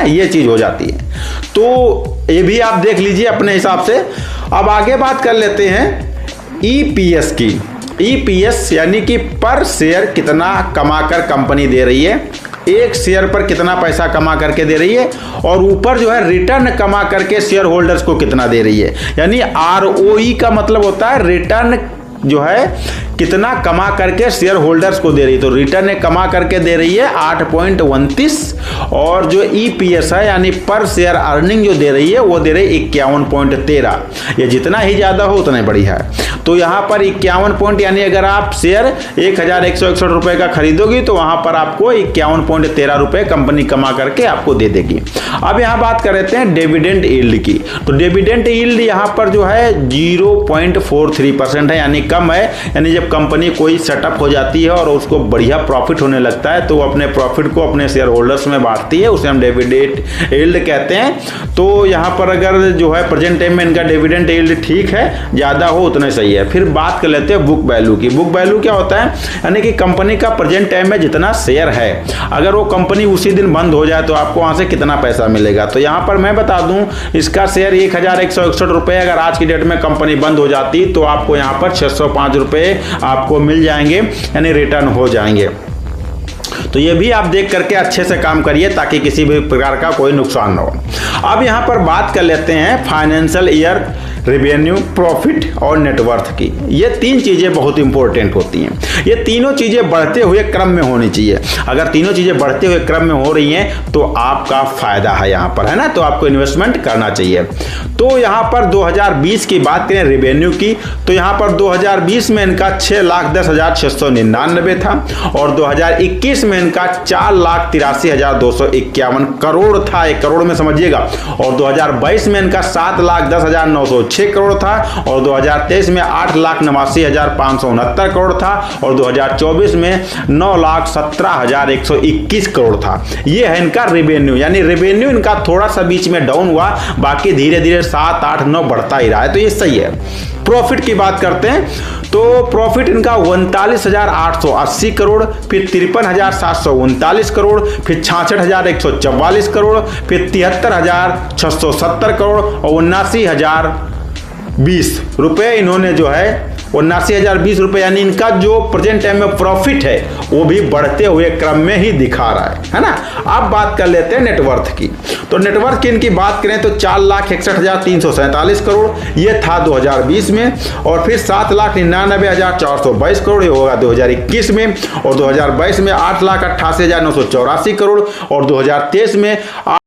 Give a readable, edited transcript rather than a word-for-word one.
ये चीज़ हो जाती है। तो ये भी आप देख लीजिए अपने हिसाब से। अब आगे बात कर लेते हैं ईपीएस की। ईपीएस यानी कि पर शेयर कितना कमाकर कंपनी दे रही है, एक शेयर पर कितना पैसा कमा करके दे रही है, और ऊपर जो है रिटर्न कमा करके शेयर होल्डर्स को कितना दे रही है। यानी आरओई का मतलब होता है रिटर्न जो है कितना कमा करके शेयर होल्डर्स को दे रही है। तो रिटर्न कमा करके दे रही है 8.29, और जो ईपीएस है यानी पर शेयर अर्निंग जो दे रही है वो दे रही है 51.13। ये जितना ही ज़्यादा हो उतना बढ़िया है। तो यहाँ पर 51 पॉइंट यानी अगर आप शेयर 1161 रुपये का खरीदोगी तो वहाँ पर आपको 51.13 रुपये कंपनी कमा करके आपको दे देगी। अब यहाँ बात कर रहे हैं डिविडेंड यील्ड की। तो डिविडेंड यील्ड यहाँ पर जो है 0.43% है, यानी कम है। यानी जब कंपनी कोई सेटअप हो जाती है और उसको बढ़िया प्रॉफिट होने लगता है तो वो अपने प्रॉफिट को अपने शेयर होल्डर्स में बांटती है, उसे हम डिविडेंड यील्ड कहते हैं। तो यहाँ पर अगर जो है प्रेजेंट टाइम में इनका डिविडेंड यील्ड ठीक है, ज़्यादा हो उतने सही है। फिर बात कर लेते हैं बुक वैल्यू की। बुक वैल्यू क्या होता है, यानी कि कंपनी का प्रेजेंट टाइम में जितना शेयर है, अगर वो कंपनी उसी दिन बंद हो जाए तो आपको वहाँ से कितना पैसा मिलेगा। तो यहाँ पर मैं बता दूँ, इसका शेयर 1161 रुपये अगर आज की डेट में कंपनी बंद हो जाती तो आपको यहाँ पर 605 रुपये आपको मिल जाएंगे, यानी रिटर्न हो जाएंगे। तो ये भी आप देख करके अच्छे से काम करिए ताकि किसी भी प्रकार का कोई नुकसान ना हो। अब यहाँ पर बात कर लेते हैं फाइनेंशियल ईयर रेवेन्यू, प्रॉफिट और नेटवर्थ की। ये तीन चीज़ें बहुत इंपॉर्टेंट होती हैं। ये तीनों चीज़ें बढ़ते हुए क्रम में होनी चाहिए। अगर तीनों चीज़ें बढ़ते हुए क्रम में हो रही हैं तो आपका फायदा है यहाँ पर, है ना। तो आपको इन्वेस्टमेंट करना चाहिए। तो यहाँ पर 2020 की बात करें रेवेन्यू की, तो यहाँ पर 2020 में इनका 6,10,699 था, और 2021 में इनका 4,83,251 करोड़ था। 1 करोड़ में समझिएगा। और 2022 में इनका 7,10,906 करोड़ था, और 2023 में 8,89,569 करोड़ था, और 2024 में 9,17,121 करोड़ था। ये है इनका रेवेन्यू। यानी रेवेन्यू इनका थोड़ा सा बीच में डाउन हुआ, बाकी धीरे धीरे 7, 8, 9 बढ़ता ही रहा है। तो ये सही है। प्रॉफिट की बात करते हैं तो प्रॉफिट इनका 39,880 करोड़, फिर 53,739 करोड़, फिर 66,144 करोड़, फिर 73,670 करोड़ और 79,020 रुपये इन्होंने जो है 79,020 रुपये, यानी इनका जो प्रेजेंट टाइम में प्रॉफिट है वो भी बढ़ते हुए क्रम में ही दिखा रहा है ना। अब बात कर लेते हैं नेटवर्थ की। तो नेटवर्थ की इनकी बात करें तो 4,61,347 करोड़ ये था 2020 में, और फिर 7,99,422 करोड़ ये होगा 2021 में, और 2022 में 8,88,984 करोड़, और 2023 में